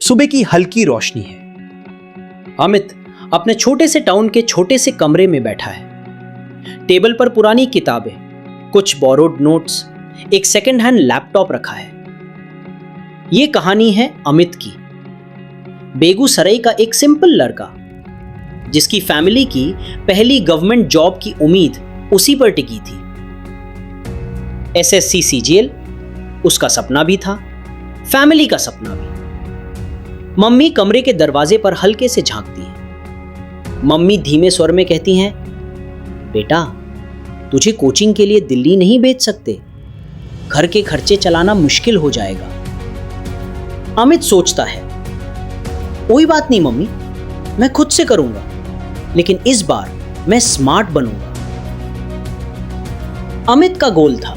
सुबह की हल्की रोशनी है। अमित अपने छोटे से टाउन के छोटे से कमरे में बैठा है। टेबल पर पुरानी किताबें, कुछ बोरोड नोट्स, एक सेकंड हैंड लैपटॉप रखा है। यह कहानी है अमित की, बेगूसराय का एक सिंपल लड़का जिसकी फैमिली की पहली गवर्नमेंट जॉब की उम्मीद उसी पर टिकी थी। एसएससी सीजीएल उसका सपना भी था, फैमिली का सपना भी। मम्मी कमरे के दरवाजे पर हल्के से झांकती है। मम्मी धीमे स्वर में कहती हैं, बेटा तुझे कोचिंग के लिए दिल्ली नहीं भेज सकते, घर के खर्चे चलाना मुश्किल हो जाएगा। अमित सोचता है, कोई बात नहीं मम्मी, मैं खुद से करूंगा, लेकिन इस बार मैं स्मार्ट बनूंगा। अमित का गोल था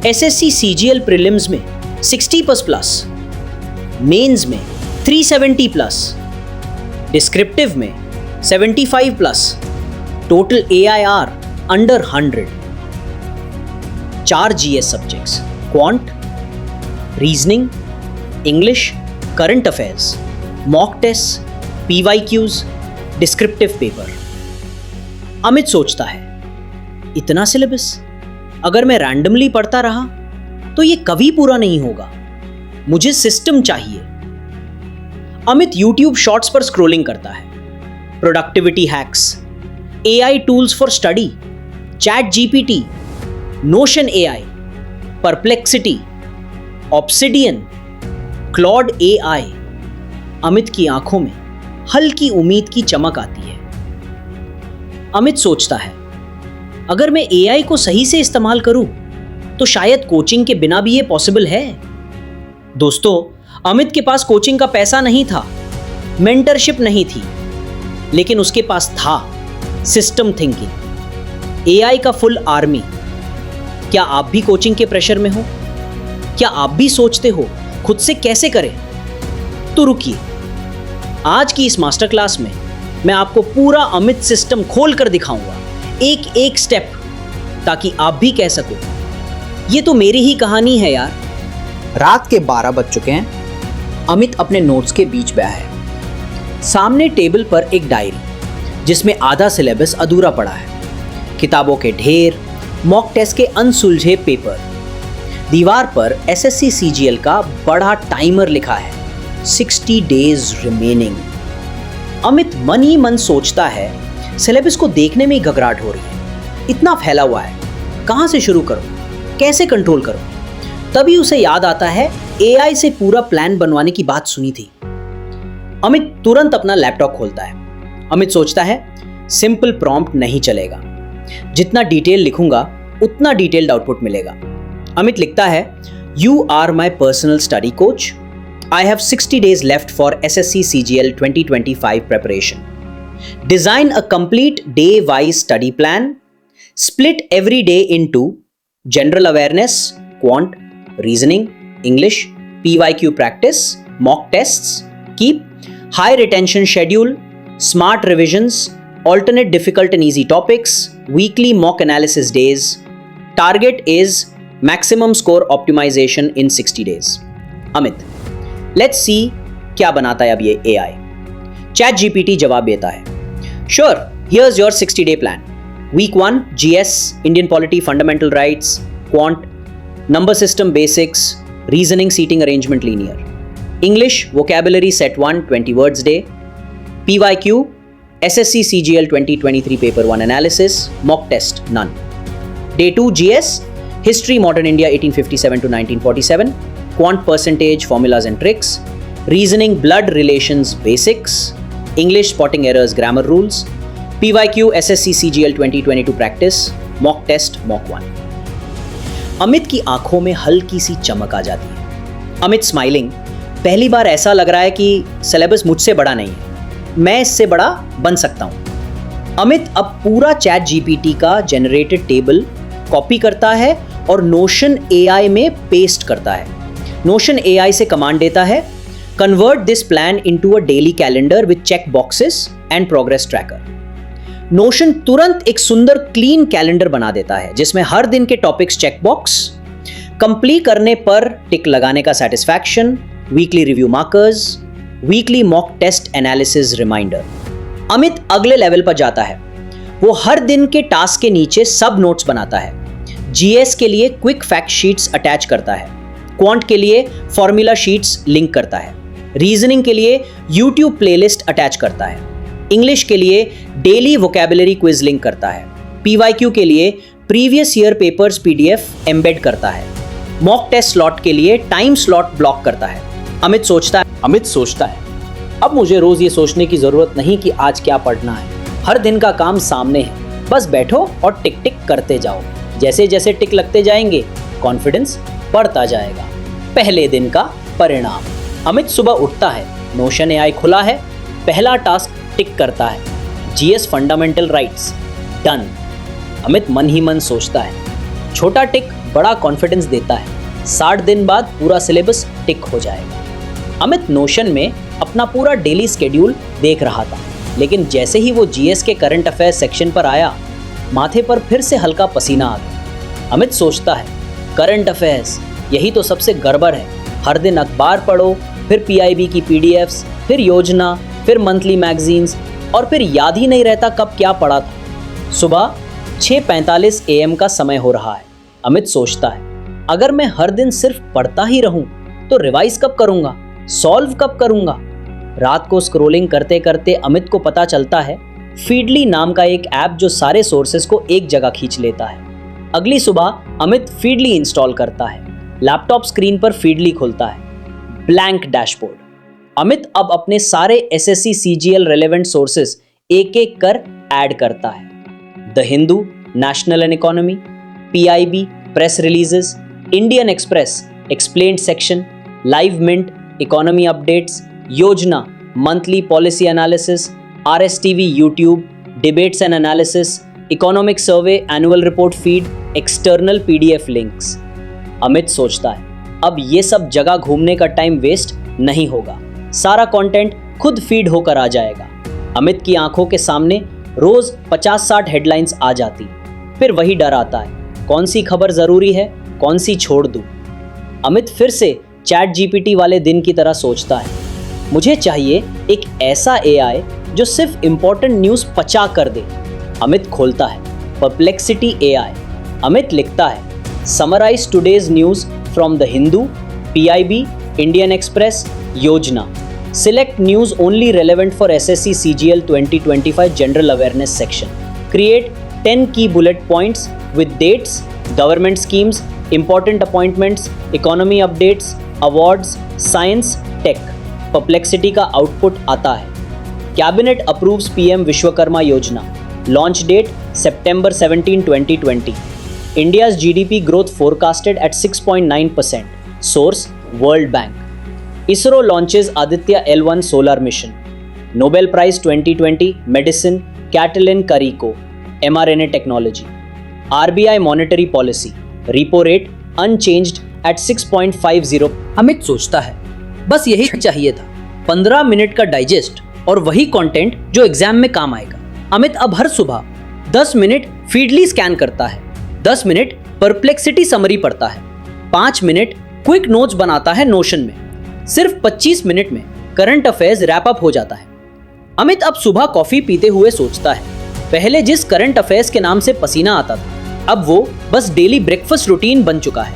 एसएससी सीजीएल प्रीलिम्स में 60+, मेंस में 370+, डिस्क्रिप्टिव में 75+, total AIR under 100, 4 GS subjects, quant, reasoning, English, current affairs, mock test, PYQs, descriptive paper. Amit सोचता है, इतना सिलेबस अगर मैं रैंडमली पढ़ता रहा तो ये कभी पूरा नहीं होगा, मुझे सिस्टम चाहिए। अमित YouTube शॉर्ट्स पर स्क्रॉलिंग करता है। Productivity hacks, AI tools for study, chat GPT, notion AI, perplexity, obsidian, Claude AI। Amit की आंखों में हल्की उम्मीद की चमक आती है। अमित सोचता है, अगर मैं AI को सही से इस्तेमाल करूं तो शायद कोचिंग के बिना भी ये पॉसिबल है। दोस्तों, अमित के पास कोचिंग का पैसा नहीं था, मेंटरशिप नहीं थी, लेकिन उसके पास था सिस्टम थिंकिंग, AI का फुल आर्मी। क्या आप भी कोचिंग के प्रेशर में हो? क्या आप भी सोचते हो खुद से कैसे करें? तो रुकिए, आज की इस मास्टर क्लास में मैं आपको पूरा अमित सिस्टम खोल कर दिखाऊंगा, एक एक स्टेप, ताकि आप भी कह सको, ये तो मेरी ही कहानी है यार। रात के 12 बज चुके हैं। अमित अपने नोट्स के बीच बैठा है। सामने टेबल पर एक डायरी जिसमें आधा सिलेबस अधूरा पड़ा है, किताबों के ढेर, मॉक टेस्ट के अनसुलझे पेपर। दीवार पर एसएससी सीजीएल का बड़ा टाइमर लिखा है, 60 days रिमेनिंग। अमित मन ही मन सोचता है, सिलेबस को देखने में ही घबराहट हो रही है, इतना फैला हुआ है, कहां से शुरू करूं, कैसे कंट्रोल करूं? तभी उसे याद आता है AI से पूरा प्लान बनवाने की बात सुनी थी। अमित तुरंत अपना लैपटॉप खोलता है। अमित सोचता है, सिंपल प्रॉम्प्ट नहीं चलेगा, जितना डिटेल लिखूंगा उतना डिटेल्ड आउटपुट मिलेगा। अमित लिखता है, you are my personal study coach, I have 60 days left for SSC CGL 2025 preparation. Design a complete day-wise study plan. Split every day into general awareness, quant, reasoning, English, PYQ practice, mock tests. Keep high retention schedule, smart revisions, alternate difficult and easy topics, weekly mock analysis days. Target is maximum score optimization in 60 days. Amit, let's see क्या बनाता है अब ये AI। Chat GPT जवाब देता है, sure, here's your 60 day plan. Week 1 GS, Indian polity, fundamental rights, quant, number system basics, reasoning, seating arrangement, linear, English, vocabulary set 1, 20 words day, PYQ, SSC CGL 2023 paper 1 analysis, mock test none. Day 2 GS, history, modern India 1857 to 1947, quant percentage, formulas and tricks, reasoning, blood relations basics, English, spotting errors, grammar rules, PYQ, SSC CGL 2022 practice, mock test, mock 1। Amit की आंखों में हल्की सी चमक आ जाती है। Amit smiling, पहली बार ऐसा लग रहा है कि सिलेबस मुझसे बड़ा नहीं है, मैं इससे बड़ा बन सकता हूं। अमित अब पूरा चैट GPT का जनरेटेड टेबल कॉपी करता है और नोशन AI में पेस्ट करता है। नोशन AI से कमांड देता है, convert this plan into a daily calendar with check boxes and progress tracker. Notion तुरंत एक सुंदर क्लीन कैलेंडर बना देता है जिसमें हर दिन के टॉपिक्स चेक बॉक्स, कंप्लीट करने पर टिक लगाने का satisfaction, weekly review markers, weekly mock test analysis reminder. Amit अगले लेवल पर जाता है। वो हर दिन के टास्क के नीचे सब नोट्स बनाता है। जीएस के लिए क्विक फैक्ट शीट्स अटैच करता है, क्वांट के लिए फॉर्मूला शीट्स लिंक करता है, रीजनिंग के लिए यूट्यूब प्लेलिस्ट अटैच करता है, इंग्लिश के लिए डेली वोकैबुलरी क्विज लिंक करता है, पीवाईक्यू के लिए previous year papers PDF embed करता है, मॉक टेस्ट स्लॉट के लिए टाइम स्लॉट ब्लॉक करता है। अमित सोचता है अब मुझे रोज ये सोचने की जरूरत नहीं कि आज क्या पढ़ना है। हर दिन का काम सामने है, बस बैठो और टिक टिक करते जाओ। जैसे जैसे टिक लगते जाएंगे कॉन्फिडेंस बढ़ता जाएगा। पहले दिन का परिणाम। अमित सुबह उठता है, नोशन एआई खुला है, पहला टास्क टिक करता है, GS fundamental rights done. Amit मन ही मन सोचता है, छोटा टिक बड़ा कॉन्फिडेंस देता है, 60 दिन बाद पूरा सिलेबस टिक हो जाएगा। अमित नोशन में अपना पूरा डेली स्केड्यूल देख रहा था, लेकिन जैसे ही वो जीएस के करंट अफेयर्स सेक्शन पर आया, माथे पर फिर से हल्का पसीना आ गया। अमित सोचता है, करंट अफेयर्स यही तो सबसे गड़बड़ है। हर दिन अखबार पढ़ो, फिर पीआईबी की पीडीएफ्स, फिर योजना, फिर मंथली मैगजीन्स, और फिर याद ही नहीं रहता कब क्या पढ़ा था। सुबह 6:45 AM का समय हो रहा है। अमित सोचता है, अगर मैं हर दिन सिर्फ पढ़ता ही रहूं तो रिवाइज कब करूंगा, सॉल्व कब करूंगा। रात को स्क्रोलिंग करते करते अमित को पता चलता है फीडली नाम का एक ऐप जो सारे सोर्सेस को एक जगह खींच लेता है। अगली सुबह अमित फीडली इंस्टॉल करता है, लैपटॉप स्क्रीन पर फीडली खुलता है, ब्लैंक डैशबोर्ड। अमित अब अपने सारे एसएससी सीजीएल रेलेवेंट सोर्सेस एक एक कर ऐड करता है। The Hindu, national and economy, PIB, press releases, Indian Express, explained section, Live Mint, economy updates, Yojana, monthly policy analysis, RSTV YouTube, debates and analysis, economic survey, annual report feed, external PDF links. Amit सोचता है, अब ये सब जगह घूमने का time waste नहीं होगा, सारा कंटेंट खुद फीड होकर आ जाएगा। अमित की आंखों के सामने रोज 50-60 हेडलाइंस आ जाती, फिर वही डर आता है, कौन सी खबर जरूरी है, कौन सी छोड़ दूं। अमित फिर से चैट जीपीटी वाले दिन की तरह सोचता है, मुझे चाहिए एक ऐसा एआई जो सिर्फ इंपॉर्टेंट न्यूज़ पचा कर दे। अमित खोलता है परप्लेक्सिटी एआई। अमित लिखता है, summarize today's news from the Hindu, PIB, Indian Express, Yojana. Select news only relevant for SSC CGL 2025 general awareness section. Create 10 key bullet points with dates, government schemes, important appointments, economy updates, awards, science, tech. Perplexity का output आता है, cabinet approves PM Vishwakarma Yojana, launch date September 17, 2020, India's GDP growth forecasted at 6.9%, source World Bank, ISRO launches Aditya L1 solar mission, Nobel Prize 2020 medicine Catalin Carrico, mRNA technology, RBI monetary policy, repo rate unchanged at 6.50। Amit सोचता है, बस यही चाहिए था, 15 minute का digest और वही content जो एग्जाम में काम आएगा। अमित अब हर सुबह 10 मिनट फीडली स्कैन करता है, 10 मिनट परप्लेक्सिटी समरी पढ़ता है, 5 मिनट क्विक नोट्स बनाता है नोशन में। सिर्फ 25 मिनट में करंट अफेयर्स रैप अप हो जाता है। अमित अब सुबह कॉफी पीते हुए सोचता है, पहले जिस करंट अफेयर्स के नाम से पसीना आता था, अब वो बस डेली ब्रेकफास्ट रूटीन बन चुका है।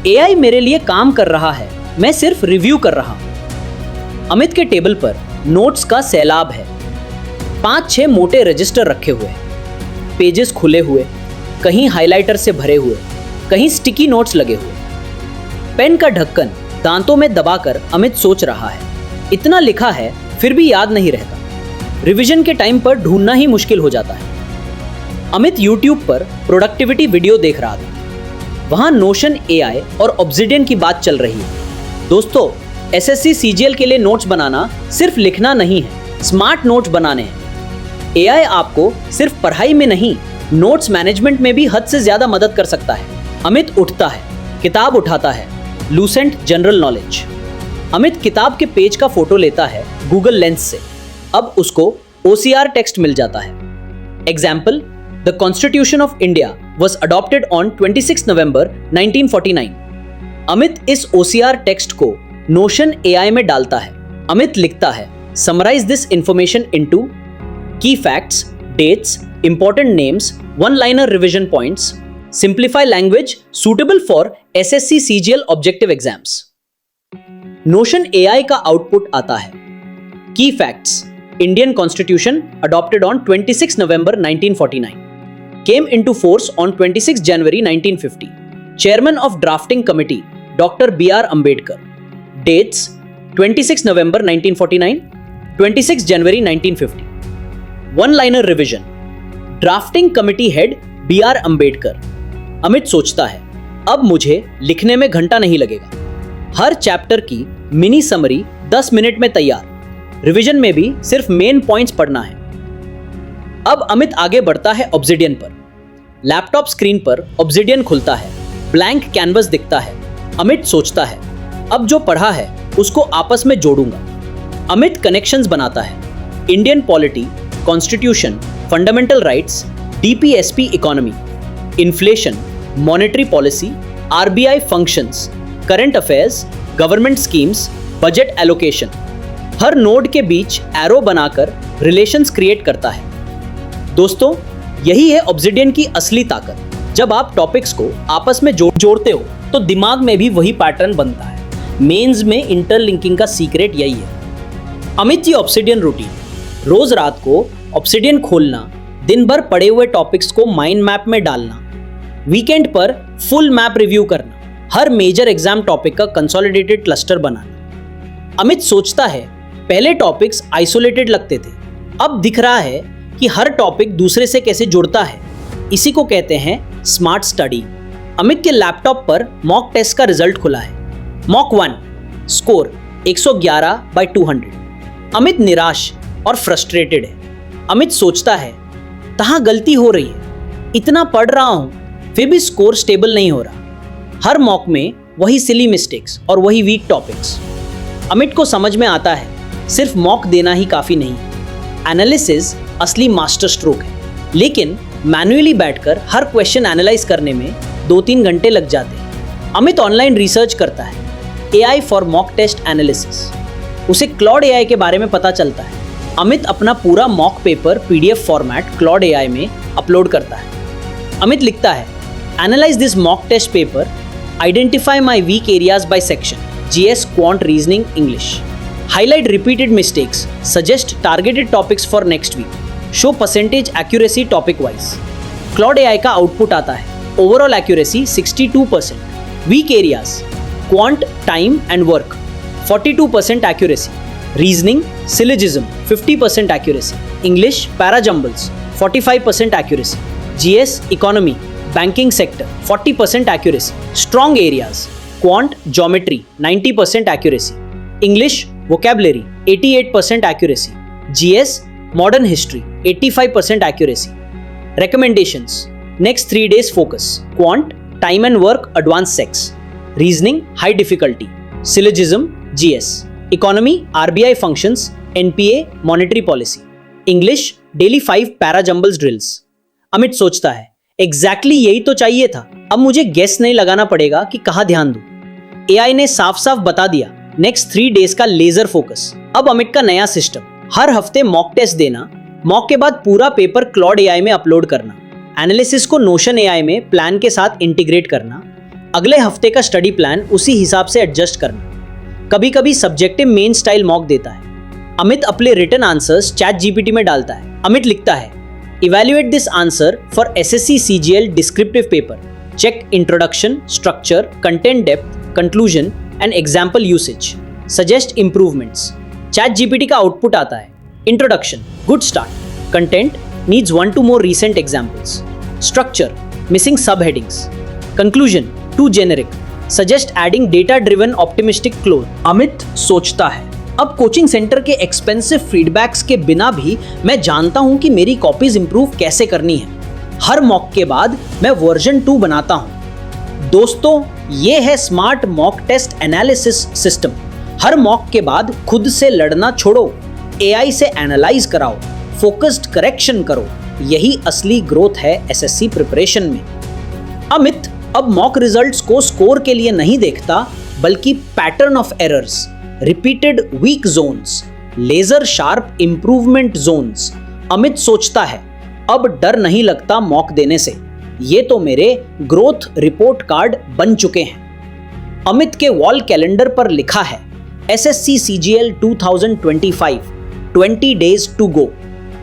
एआई मेरे लिए काम कर रहा है, मैं सिर्फ रिव्यू कर रहा हूं। अमित के टेबल पर नोट्स का सैलाब है, 5-6 मोटे रजिस्टर रखे हुए हैं, पेजेस खुले हुए, कहीं हाइलाइटर से भरे हुए, कहीं स्टिकी नोट्स लगे हुए। पेन का ढक्कन दांतों में दबाकर अमित सोच रहा है, इतना लिखा है फिर भी याद नहीं रहता, रिवीजन के टाइम पर ढूंढना ही मुश्किल हो जाता है। अमित YouTube पर प्रोडक्टिविटी वीडियो देख रहा था, वहां नोशन एआई और ऑब्सिडियन की बात चल रही है। दोस्तों, एसएससी सीजीएल के लिए नोट्स बनाना सिर्फ लिखना नहीं है, स्मार्ट नोट्स बनाने हैं। एआई आपको सिर्फ पढ़ाई में नहीं, नोट्स मैनेजमेंट में भी हद से ज्यादा मदद कर सकता है। अमित उठता है, किताब उठाता है, लूसेंट जनरल नॉलेज। अमित किताब के पेज का फोटो लेता है गूगल लेंस से। अब उसको OCR टेक्स्ट मिल जाता है। Example, the constitution of India was adopted on 26 November 1949। Amit इस OCR टेक्स्ट को नोशन एआई में डालता है। अमित लिखता है, summarise this information into key facts, dates, important names, one liner revision points, simplify language suitable for SSC CGL objective exams. Notion AI का output आता है। Key facts, Indian constitution adopted on 26 November 1949, came into force on 26 January 1950. Chairman of Drafting Committee, Dr. B.R. Ambedkar. Dates 26 November 1949, 26 January 1950. One-liner revision. Drafting Committee Head B.R. Ambedkar. Amit सोचता है, अब मुझे लिखने में घंटा नहीं लगेगा। हर चैप्टर की मिनी समरी 10 मिनट में तैयार। रिवीजन में भी सिर्फ मेन पॉइंट्स पढ़ना है। अब अमित आगे बढ़ता है ऑब्सिडियन पर। लैपटॉप स्क्रीन पर ऑब्सिडियन खुलता है, ब्लैंक कैनवस दिखता है। अमित सोचता है, अब जो पढ़ा है उसको आपस में जोड़ूंगा। अमित कनेक्शंस बनाता है। Indian polity, constitution, fundamental rights, DPSP economy, inflation, monetary policy, RBI functions, current affairs, government schemes, budget allocation. हर नोड के बीच एरो बनाकर रिलेशंस क्रिएट करता है। दोस्तों, यही है ऑब्सिडियन की असली ताकत। जब आप टॉपिक्स को आपस में जोड़ते हो तो दिमाग में भी वही पैटर्न बनता है। मेंस में इंटरलिंकिंग का सीक्रेट यही है। अमित जी ऑब्सिडियन रूटीन, रोज रात को ऑब्सिडियन खोलना, दिन भर पढ़े हुए टॉपिक्स को माइंड मैप में डालना, वीकेंड पर फुल मैप रिव्यू करना, हर मेजर एग्जाम टॉपिक का कंसोलिडेटेड क्लस्टर बनाना। अमित सोचता है, पहले टॉपिक्स आइसोलेटेड लगते थे, अब दिख रहा है कि हर टॉपिक दूसरे से कैसे जुड़ता है। इसी को कहते हैं स्मार्ट स्टडी। अमित के लैपटॉप पर मॉक टेस्ट का रिजल्ट खुला है। Mock 1, score 111/200। अमित निराश और फ्रस्ट्रेटेड है। अमित सोचता है, कहाँ गलती हो रही है, इतना पढ़ रहा हूं फिर भी स्कोर स्टेबल नहीं हो रहा। हर मॉक में वही सिली मिस्टेक्स और वही वीक टॉपिक्स। अमित को समझ में आता है, सिर्फ मॉक देना ही काफी नहीं, एनालिसिस असली मास्टर स्ट्रोक है। लेकिन मैन्युअली बैठकर हर क्वेश्चन एनालाइज करने में 2-3 घंटे लग जाते हैं। अमित ऑनलाइन रिसर्च करता है, AI for mock test analysis. उसे क्लॉड एआई के बारे में पता चलता है। अमित अपना पूरा mock paper PDF format Claude AI में अपलोड करता है। अमित लिखता है, analyse this mock test paper, identify my weak areas by section, GS, quant, reasoning, English, highlight repeated mistakes, suggest targeted topics for next week, show percentage accuracy topic wise. Claude AI का output आता है, overall accuracy 62%, weak areas, quant, time and work, 42% accuracy, reasoning, syllogism, 50% accuracy, English, para-jumbles, 45% accuracy, GS, economy, banking sector, 40% accuracy, strong areas, quant, geometry, 90% accuracy, English, vocabulary, 88% accuracy, GS, modern history, 85% accuracy. Recommendations: next 3 days focus, quant, time and work, advanced sex, reasoning, high difficulty, syllogism, GS, economy, RBI functions, NPA, monetary policy, English, daily 5 para-jumbles drills. Amit सोचता है, exactly यही तो चाहिए था। अब मुझे guess नहीं लगाना पड़ेगा कि कहाँ ध्यान दूं। एआई ने साफ साफ बता दिया, नेक्स्ट 3 डेज का लेजर फोकस। अब अमित का नया सिस्टम, हर हफ्ते मॉक टेस्ट देना, मॉक के बाद पूरा पेपर क्लॉड एआई में अपलोड करना, एनालिसिस को नोशन एआई में प्लान के साथ इंटीग्रेट करना, अगले हफ्ते का स्टडी प्लान उसी हिसाब से एडजस्ट करना। कभी कभी सब्जेक्टिव मेन स्टाइल मॉक देता है। अमित अपने रिटन आंसर्स चैट जीपीटी में डालता है। अमित लिखता है, evaluate this answer for SSC CGL descriptive paper, check introduction, structure, content depth, conclusion and example usage, suggest improvements. Chat GPT का आउटपुट आता है, introduction, good start, content, needs 1 to more recent examples, structure, missing subheadings, conclusion, too generic, suggest adding data driven optimistic close. Amit सोचता है, अब coaching centre के expensive feedbacks के बिना भी मैं जानता हूं कि मेरी कॉपीज इंप्रूव कैसे करनी है। हर मॉक के बाद मैं वर्जन 2 बनाता हूं। दोस्तों, ये है smart mock test analysis system. हर मॉक के बाद खुद से लड़ना छोड़ो, एआई से एनालाइज कराओ, फोकस्ड करेक्शन करो। यही असली ग्रोथ है एसएससी प्रिपरेशन में। अमित अब मॉक रिजल्ट्स को स्कोर के लिए नहीं देखता, बल्कि pattern of errors, repeated weak zones, laser sharp improvement zones. Amit सोचता है, अब डर नहीं लगता मॉक देने से, ये तो मेरे ग्रोथ रिपोर्ट कार्ड बन चुके हैं। अमित के वॉल कैलेंडर पर लिखा है SSC CGL 2025, 20 days to go।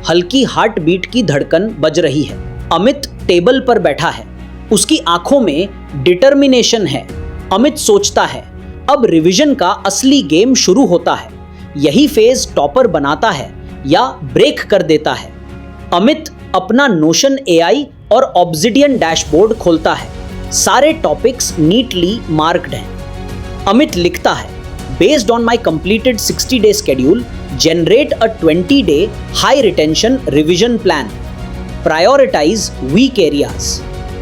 हल्की हार्ट बीट की धड़कन बज रही है। अमित टेबल पर बैठा है, उसकी आंखों में डिटर्मिनेशन है। अमित सोचता है, अब रिवीजन का असली गेम शुरू होता है। यही फेज टॉपर बनाता है या ब्रेक कर देता है। अमित अपना नोशन AI और ऑब्सिडियन डैशबोर्ड खोलता है। सारे टॉपिक्स नीटली मार्क्ड हैं। अमित लिखता है, based on my completed 60-day schedule, generate a 20-day high retention revision plan, prioritize weak areas,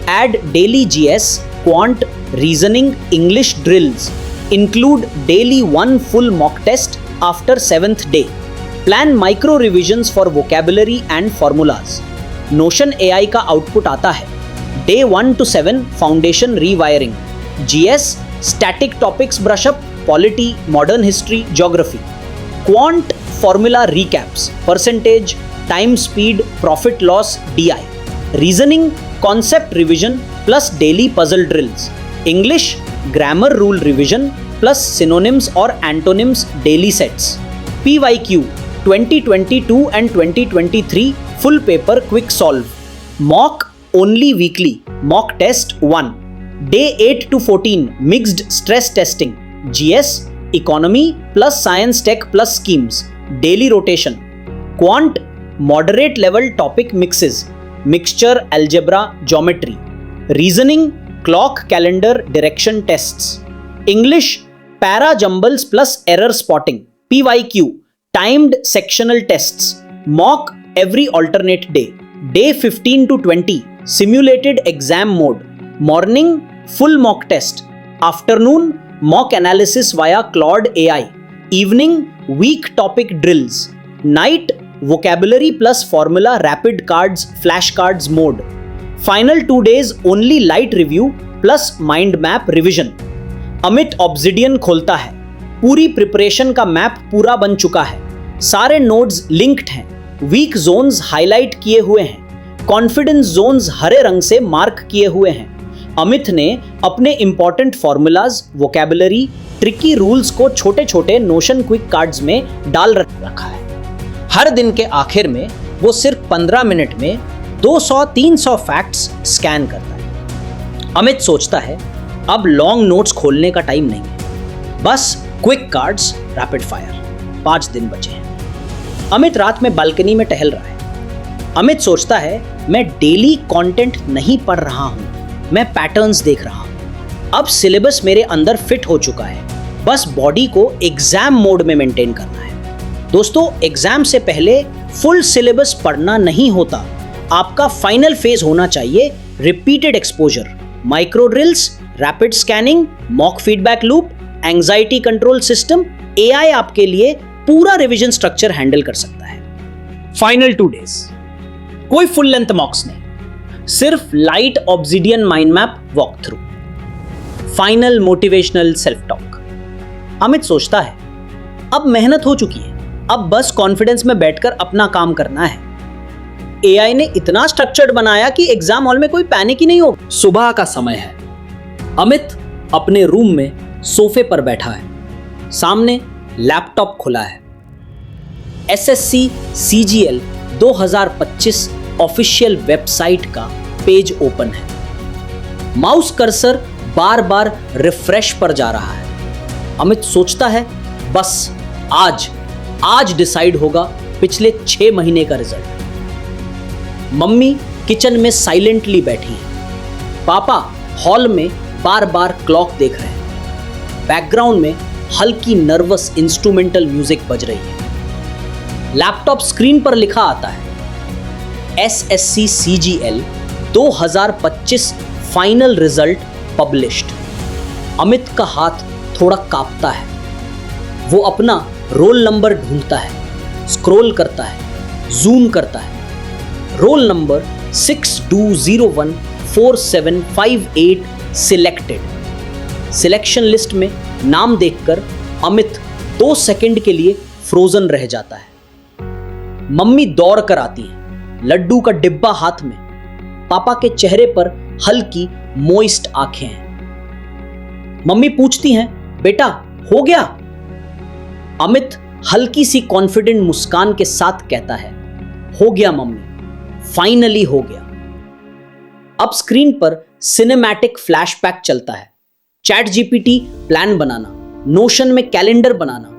add daily GS, quant, reasoning, English drills, include daily one full mock test after 7th day, plan micro revisions for vocabulary and formulas। Notion AI का output आता है, Day 1 to 7 foundation rewiring, GS static topics brush up, polity, modern history, geography, quant formula recaps, percentage, time speed, profit loss, DI, reasoning concept revision plus daily puzzle drills, English grammar rule revision plus synonyms और antonyms daily sets, PYQ 2022 and 2023 full paper quick solve, mock only weekly, mock test 1, day 8 to 14 mixed stress testing, GS economy plus science tech plus schemes, daily rotation, quant moderate level topic mixes, mixture algebra geometry, reasoning clock calendar direction tests, English para jumbles plus error spotting, PYQ timed sectional tests, mock every alternate day, day 15 to 20 simulated exam mode, morning full mock test, afternoon mock analysis via Claude AI, evening weak topic drills, night vocabulary plus formula rapid cards flashcards mode, final 2 days only light review plus mind map revision। Amit obsidian खोलता है, पूरी preparation का map पूरा बन चुका है। सारे nodes linked हैं, वीक जोन्स हाईलाइट किए हुए हैं, कॉन्फिडेंस जोन्स हरे रंग से मार्क किए हुए हैं। अमित ने अपने important formulas, vocabulary, tricky rules को छोटे छोटे नोशन क्विक कार्ड्स में डाल रखा है। हर दिन के आखिर में वो सिर्फ 15 मिनट में 200-300 फैक्ट्स स्कैन करता है। अमित सोचता है, अब लॉन्ग नोट्स खोलने का टाइम नहीं है, बस क्विक कार्ड्स रैपिड फायर। 5 दिन बचे हैं। अमित रात में बालकनी में टहल रहा है। अमित सोचता है, मैं डेली कंटेंट नहीं पढ़ रहा हूं, मैं पैटर्न्स देख रहा हूं। अब सिलेबस मेरे अंदर फिट हो चुका है, बस बॉडी को एग्जाम मोड में मेंटेन करना है। दोस्तों, एग्जाम से पहले फुल सिलेबस पढ़ना नहीं होता। आपका फाइनल फेज होना चाहिए repeated exposure, micro drills, rapid scanning, mock feedback loop, anxiety control system. AI आपके लिए पूरा रिवीजन स्ट्रक्चर हैंडल कर सकता है। फाइनल 2 डेज, कोई फुल लेंथ मॉक्स नहीं, सिर्फ light obsidian mind map walk through, final motivational self talk. Amit सोचता है, अब मेहनत हो चुकी है, अब बस कॉन्फिडेंस में बैठकर अपना काम करना है। AI ने इतना स्ट्रक्चर्ड बनाया कि एग्जाम हॉल में कोई पैनिक ही नहीं हो। सुबह का समय है। अमित अपने रूम में सोफे पर बैठा है, सामने लैपटॉप खुला है। SSC CGL 2025 ऑफिशियल वेबसाइट का पेज ओपन है। माउस कर्सर बार बार रिफ्रेश पर जा रहा है। अमित सोचता है, बस आज डिसाइड होगा पिछले 6 महीने का रिजल्ट। मम्मी किचन में साइलेंटली बैठी है। पापा हॉल में बार बार क्लॉक देख रहे हैं। बैकग्राउंड में हल्की नर्वस इंस्ट्रूमेंटल म्यूजिक बज रही है। लैपटॉप स्क्रीन पर लिखा आता है, SSC CGL 2025 final result published. Amit का हाथ थोड़ा कांपता है। वो अपना रोल नंबर ढूंढता है, स्क्रॉल करता है, जूम करता है। Roll number 62014758 selected. Selection list में नाम देखकर अमित 2 सेकंड के लिए फ्रोजन रह जाता है। मम्मी दौड़ कर आती है, लड्डू का डिब्बा हाथ में। पापा के चेहरे पर हल्की मोइस्ट आंखें हैं। मम्मी पूछती हैं, बेटा हो गया? अमित हल्की सी कॉन्फिडेंट मुस्कान के साथ कहता है, हो गया मम्मी, फाइनली हो गया। अब स्क्रीन पर सिनेमैटिक फ्लैशबैक चलता है। चैट जीपीटी प्लान बनाना, नोशन में कैलेंडर बनाना,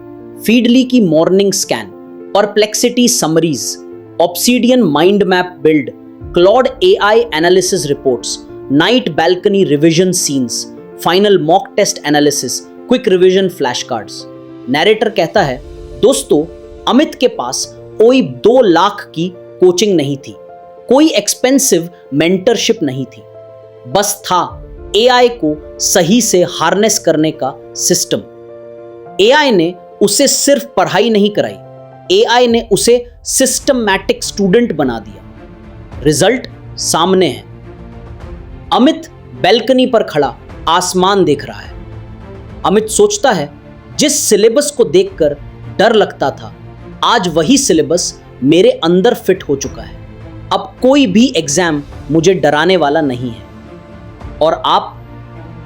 फीडली की morning scan, Perplexity summaries, Obsidian mind map build, Claude AI analysis reports, night balcony revision scenes, final mock test analysis, quick revision flash cards. Narrator कहता है, दोस्तों अमित के पास कोई 2 लाख की कोचिंग नहीं थी, कोई एक्सपेंसिव मेंटरशिप नहीं थी, बस था एआई को सही से हार्नेस करने का सिस्टम। एआई ने उसे सिर्फ पढ़ाई नहीं कराई, एआई ने उसे सिस्टमैटिक स्टूडेंट बना दिया। रिजल्ट सामने है। अमित बैल्कनी पर खड़ा आसमान देख रहा है। अमित सोचता है, जिस सिलेबस को देखकर डर लगता था, आज वही सिलेबस मेरे अंदर फिट हो चुका है। अब कोई भी एग्जाम मुझे डराने वाला नहीं है। और आप,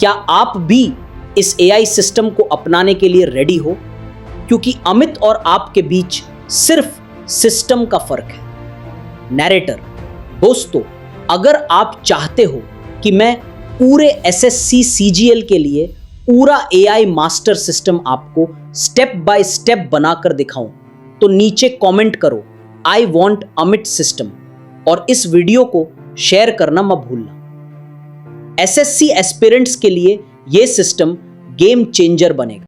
क्या आप भी इस एआई सिस्टम को अपनाने के लिए रेडी हो? क्योंकि अमित और आपके बीच सिर्फ सिस्टम का फर्क है। नैरेटर, दोस्तों अगर आप चाहते हो कि मैं पूरे एसएससी सीजीएल के लिए पूरा एआई मास्टर सिस्टम आपको स्टेप बाय स्टेप बनाकर दिखाऊं, तो नीचे कमेंट करो, आई वॉन्ट अमित सिस्टम, और इस वीडियो को शेयर करना मत भूलना। एसएससी एस्पिरेंट्स के लिए यह सिस्टम गेम चेंजर बनेगा।